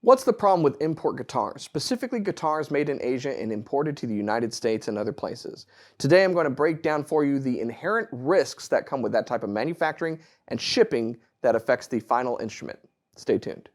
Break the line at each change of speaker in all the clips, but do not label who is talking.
What's the problem with import guitars, specifically guitars made in Asia and imported to the United States and other places? Today I'm going to break down for you the inherent risks that come with that type of manufacturing and shipping that affects the final instrument. Stay tuned.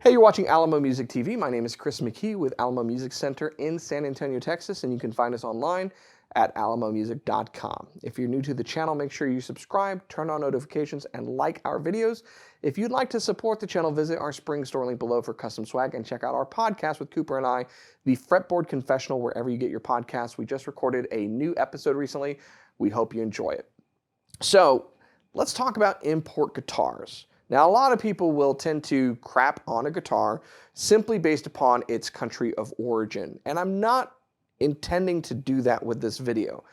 Hey, you're watching Alamo Music TV. My name is Chris McKee with Alamo Music Center in San Antonio, Texas, and you can find us online at alamomusic.com. If you're new to the channel, make sure you subscribe, turn on notifications, and like our videos. If you'd like to support the channel, visit our spring store link below for custom swag and check out our podcast with Cooper and I, the Fretboard Confessional, wherever you get your podcasts. We just recorded a new episode recently. We hope you enjoy it. So let's talk about import guitars. Now, a lot of people will tend to crap on a guitar simply based upon its country of origin, and I'm not intending to do that with this video.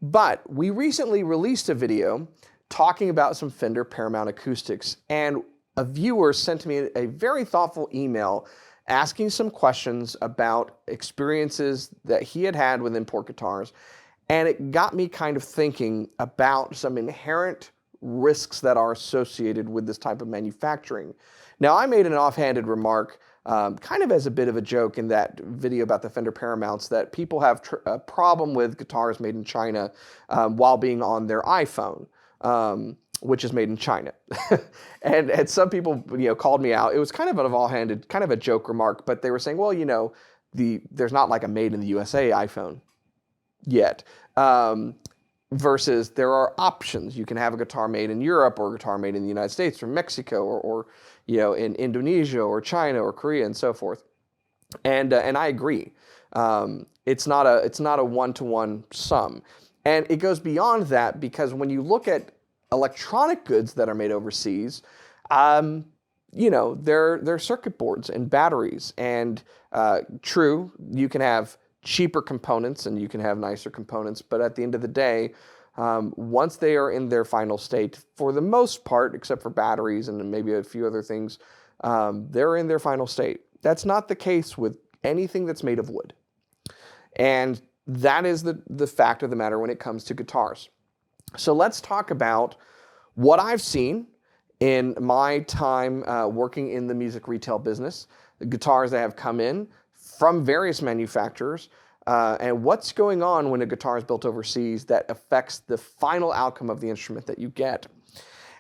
But we recently released a video talking about some Fender Paramount acoustics, and a viewer sent me a very thoughtful email asking some questions about experiences that he had had with import guitars, and it got me kind of thinking about some inherent risks that are associated with this type of manufacturing. Now, I made an offhanded remark kind of as a bit of a joke in that video about the Fender Paramounts that people have a problem with guitars made in China while being on their iPhone, which is made in China. and some people called me out. It was kind of an offhanded, kind of a joke remark, but they were saying, well, there's not like a made in the USA iPhone yet. Versus there are options. You can have a guitar made in Europe or a guitar made in the United States or Mexico or in Indonesia or China or Korea and so forth. And I agree. It's not a one-to-one sum. And it goes beyond that because when you look at electronic goods that are made overseas, they're circuit boards and batteries. And true, you can have cheaper components and you can have nicer components, but at the end of the day, once they are in their final state, for the most part, except for batteries and maybe a few other things, they're in their final state. That's not the case with anything that's made of wood. And that is the fact of the matter when it comes to guitars. So let's talk about what I've seen in my time working in the music retail business, the guitars that have come in from various manufacturers, and what's going on when a guitar is built overseas that affects the final outcome of the instrument that you get.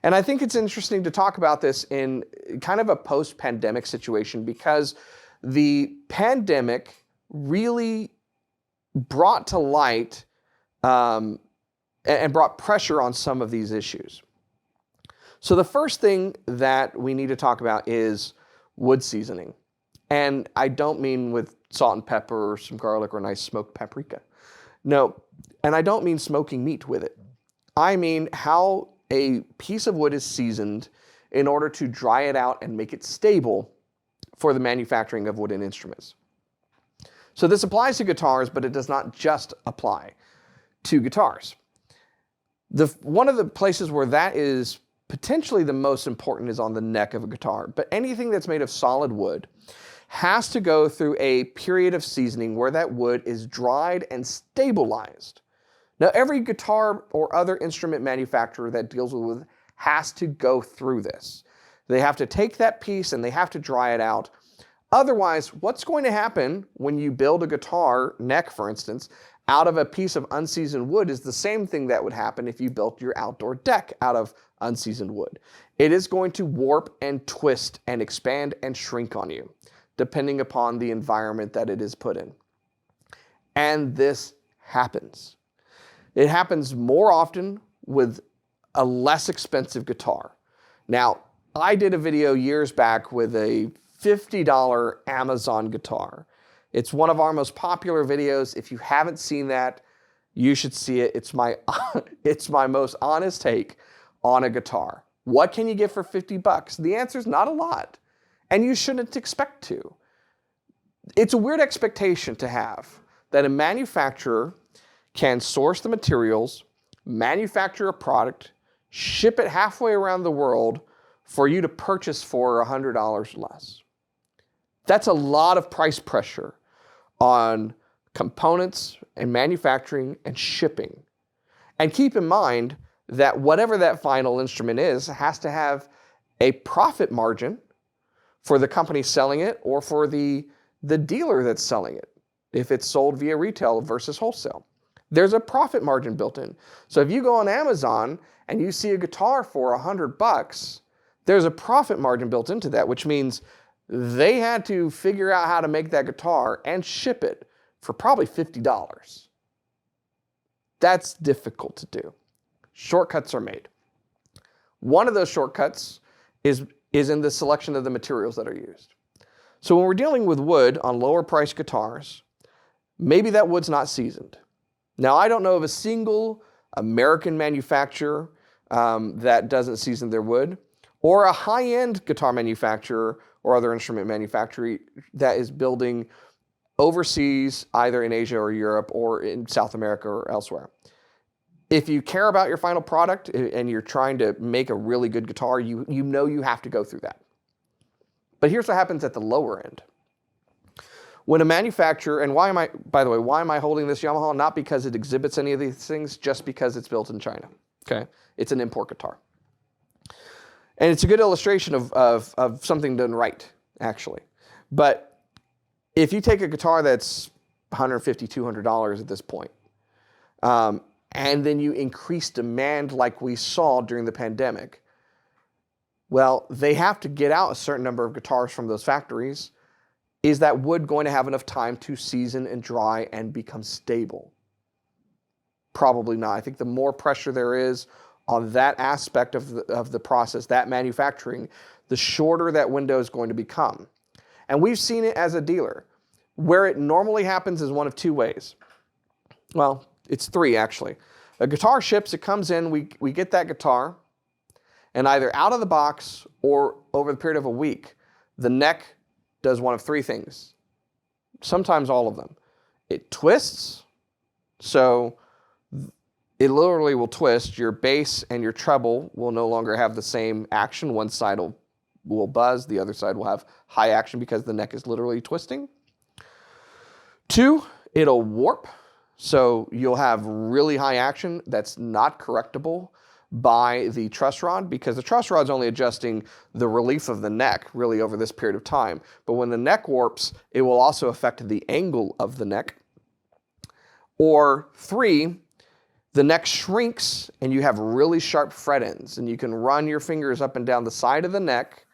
And I think it's interesting to talk about this in kind of a post-pandemic situation because the pandemic really brought to light and brought pressure on some of these issues. So the first thing that we need to talk about is wood seasoning. And I don't mean with salt and pepper or some garlic or nice smoked paprika. No, and I don't mean smoking meat with it. I mean how a piece of wood is seasoned in order to dry it out and make it stable for the manufacturing of wooden instruments. So this applies to guitars, but it does not just apply to guitars. One of the places where that is potentially the most important is on the neck of a guitar, but anything that's made of solid wood has to go through a period of seasoning where that wood is dried and stabilized. Now, every guitar or other instrument manufacturer that deals with wood has to go through this. They have to take that piece and they have to dry it out. Otherwise, what's going to happen when you build a guitar neck, for instance, out of a piece of unseasoned wood is the same thing that would happen if you built your outdoor deck out of unseasoned wood. It is going to warp and twist and expand and shrink on you, depending upon the environment that it is put in. And this happens. It happens more often with a less expensive guitar. Now, I did a video years back with a $50 Amazon guitar. It's one of our most popular videos. If you haven't seen that, you should see it. It's my most honest take on a guitar. What can you get for 50 bucks? The answer is not a lot. And you shouldn't expect to. It's a weird expectation to have that a manufacturer can source the materials, manufacture a product, ship it halfway around the world for you to purchase for $100 less. That's a lot of price pressure on components and manufacturing and shipping. And keep in mind that whatever that final instrument is has to have a profit margin for the company selling it or for the dealer that's selling it, if it's sold via retail versus wholesale. There's a profit margin built in. So if you go on Amazon and you see a guitar for $100, there's a profit margin built into that, which means they had to figure out how to make that guitar and ship it for probably $50. That's difficult to do. Shortcuts are made. One of those shortcuts is in the selection of the materials that are used. So when we're dealing with wood on lower priced guitars, maybe that wood's not seasoned. Now, I don't know of a single American manufacturer that doesn't season their wood, or a high-end guitar manufacturer or other instrument manufacturer that is building overseas, either in Asia or Europe or in South America or elsewhere. If you care about your final product and you're trying to make a really good guitar, you know you have to go through that. But here's what happens at the lower end. When a manufacturer, and why am I holding this Yamaha? Not because it exhibits any of these things, just because it's built in China. Okay, it's an import guitar. And it's a good illustration of something done right, actually. But if you take a guitar that's $150, $200 at this point, and then you increase demand like we saw during the pandemic, well, they have to get out a certain number of guitars from those factories. Is that wood going to have enough time to season and dry and become stable? Probably not. I think the more pressure there is on that aspect of the process, that manufacturing, the shorter that window is going to become. And we've seen it as a dealer. Where it normally happens is one of two ways. Well, it's three, actually. A guitar ships, it comes in, we get that guitar, and either out of the box or over the period of a week, the neck does one of three things. Sometimes all of them. It twists, so it literally will twist. Your bass and your treble will no longer have the same action. One side will buzz, the other side will have high action because the neck is literally twisting. Two, it'll warp. So you'll have really high action that's not correctable by the truss rod, because the truss rod's only adjusting the relief of the neck really over this period of time. But when the neck warps, it will also affect the angle of the neck. Or three, the neck shrinks and you have really sharp fret ends, and you can run your fingers up and down the side of the neck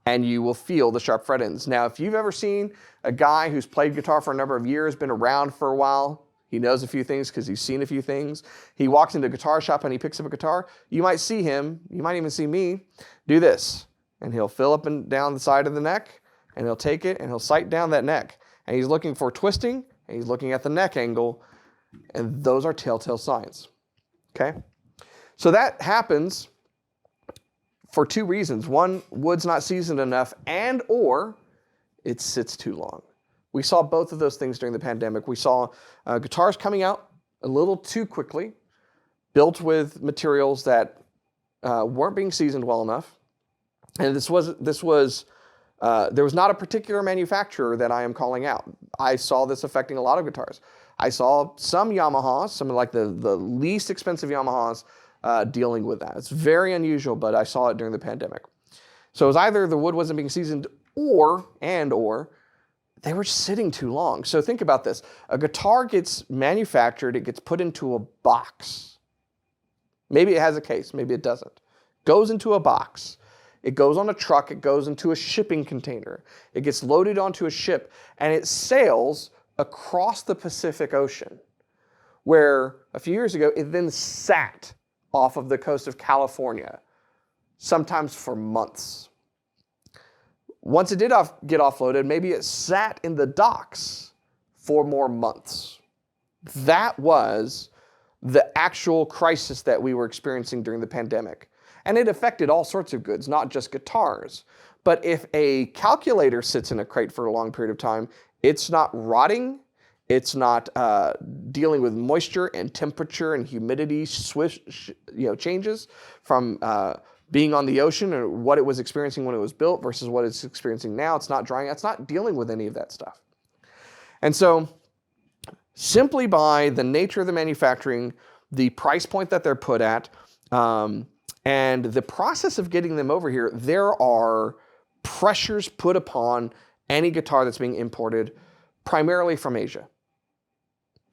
and you will feel the sharp fret ends. Now, if you've ever seen a guy who's played guitar for a number of years, been around for a while, he knows a few things because he's seen a few things. He walks into a guitar shop and he picks up a guitar. You might see him, you might even see me, do this. And he'll fill up and down the side of the neck, and he'll take it and he'll sight down that neck. And he's looking for twisting, and he's looking at the neck angle, and those are telltale signs. Okay? So that happens for two reasons. One, wood's not seasoned enough, and or it sits too long. We saw both of those things during the pandemic. We saw guitars coming out a little too quickly, built with materials that weren't being seasoned well enough. And there was not a particular manufacturer that I am calling out. I saw this affecting a lot of guitars. I saw some Yamahas, some like the least expensive Yamahas, dealing with that. It's very unusual, but I saw it during the pandemic. So it was either the wood wasn't being seasoned or they were sitting too long. So think about this. A guitar gets manufactured, it gets put into a box. Maybe it has a case, maybe it doesn't. Goes into a box. It goes on a truck, it goes into a shipping container. It gets loaded onto a ship, and it sails across the Pacific Ocean, where a few years ago, it then sat off of the coast of California, sometimes for months. Once it did get offloaded, maybe it sat in the docks for more months. That was the actual crisis that we were experiencing during the pandemic. And it affected all sorts of goods, not just guitars. But if a calculator sits in a crate for a long period of time, it's not rotting, it's not dealing with moisture and temperature and humidity changes from being on the ocean, or what it was experiencing when it was built versus what it's experiencing now. It's not drying. It's not dealing with any of that stuff. And so simply by the nature of the manufacturing, the price point that they're put at, And the process of getting them over here, there are pressures put upon any guitar that's being imported primarily from Asia.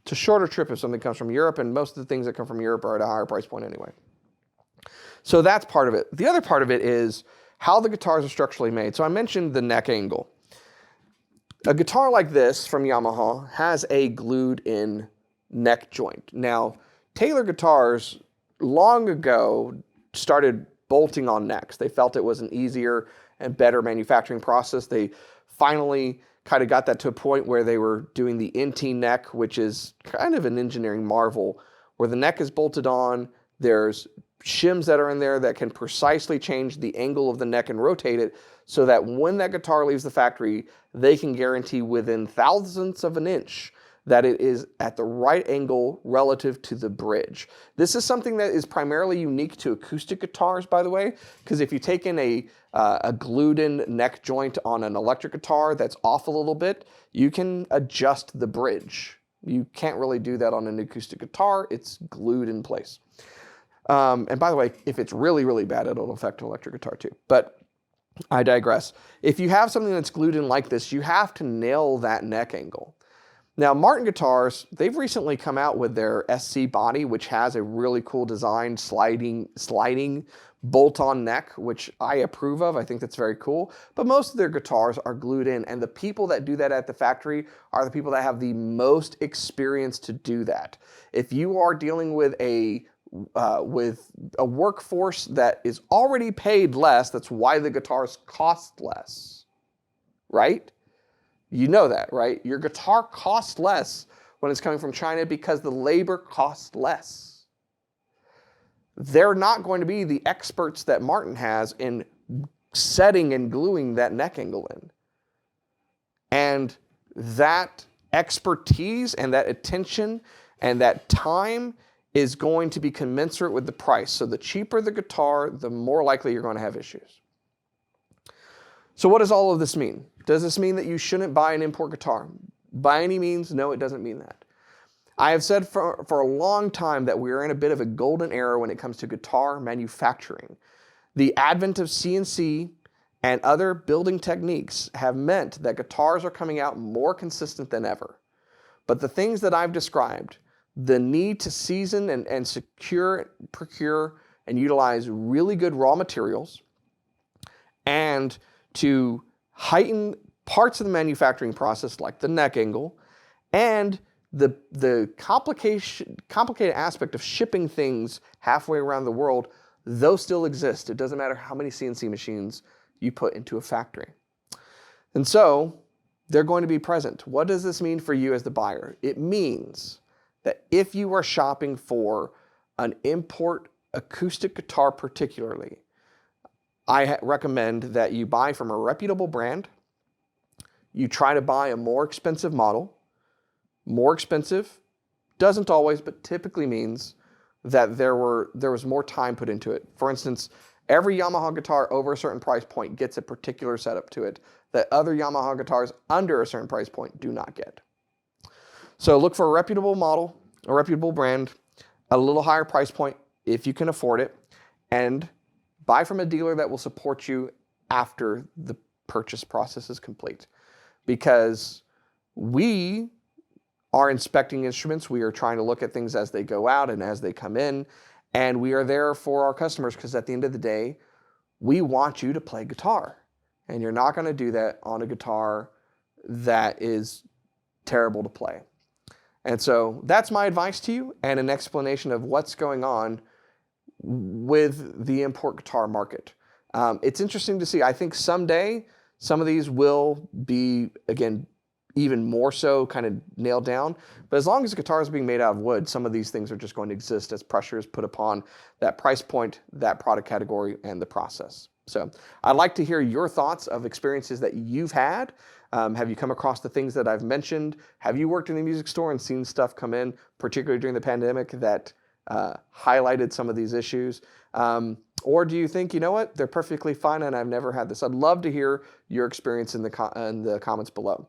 It's a shorter trip if something comes from Europe, and most of the things that come from Europe are at a higher price point anyway. So that's part of it. The other part of it is how the guitars are structurally made. So I mentioned the neck angle. A guitar like this from Yamaha has a glued-in neck joint. Now, Taylor guitars long ago started bolting on necks. They felt it was an easier and better manufacturing process. They finally kind of got that to a point where they were doing the NT neck, which is kind of an engineering marvel, where the neck is bolted on. There's shims that are in there that can precisely change the angle of the neck and rotate it so that when that guitar leaves the factory, they can guarantee within thousandths of an inch that it is at the right angle relative to the bridge. This is something that is primarily unique to acoustic guitars, by the way, because if you take in a glued-in neck joint on an electric guitar that's off a little bit, you can adjust the bridge. You can't really do that on an acoustic guitar. It's glued in place. And by the way, if it's really, really bad, it'll affect an electric guitar too. But I digress. If you have something that's glued in like this, you have to nail that neck angle. Now, Martin guitars, they've recently come out with their SC body, which has a really cool design, sliding bolt-on neck, which I approve of. I think that's very cool. But most of their guitars are glued in, and the people that do that at the factory are the people that have the most experience to do that. If you are dealing with a workforce that is already paid less, that's why the guitars cost less, right? You know that, right? Your guitar costs less when it's coming from China because the labor costs less. They're not going to be the experts that Martin has in setting and gluing that neck angle in. And that expertise and that attention and that time is going to be commensurate with the price. So the cheaper the guitar, the more likely you're going to have issues. So what does all of this mean? Does this mean that you shouldn't buy an import guitar? By any means, no, it doesn't mean that. I have said for a long time that we are in a bit of a golden era when it comes to guitar manufacturing. The advent of CNC and other building techniques have meant that guitars are coming out more consistent than ever. But the things that I've described, the need to season and secure, procure, and utilize really good raw materials, and to heighten parts of the manufacturing process like the neck angle, and the complicated aspect of shipping things halfway around the world, those still exist. It doesn't matter how many CNC machines you put into a factory. And so they're going to be present. What does this mean for you as the buyer? It means that if you are shopping for an import acoustic guitar particularly, I recommend that you buy from a reputable brand. You try to buy a more expensive model. More expensive doesn't always, but typically means that there was more time put into it. For instance, every Yamaha guitar over a certain price point gets a particular setup to it that other Yamaha guitars under a certain price point do not get. So look for a reputable model, a reputable brand, a little higher price point if you can afford it, and buy from a dealer that will support you after the purchase process is complete. Because we are inspecting instruments, we are trying to look at things as they go out and as they come in, and we are there for our customers because at the end of the day, we want you to play guitar. And you're not going to do that on a guitar that is terrible to play. And so that's my advice to you and an explanation of what's going on with the import guitar market. It's interesting to see. I think someday some of these will be, again, even more so kind of nailed down. But as long as the guitar is being made out of wood, some of these things are just going to exist as pressure is put upon that price point, that product category, and the process. So I'd like to hear your thoughts of experiences that you've had. Have you come across the things that I've mentioned? Have you worked in a music store and seen stuff come in, particularly during the pandemic, that highlighted some of these issues? Or do you think, you know what, they're perfectly fine and I've never had this? I'd love to hear your experience in the comments below.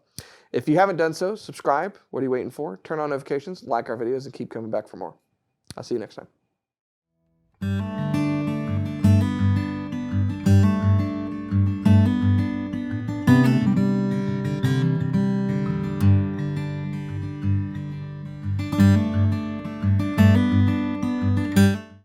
If you haven't done so, subscribe. What are you waiting for? Turn on notifications, like our videos, and keep coming back for more. I'll see you next time.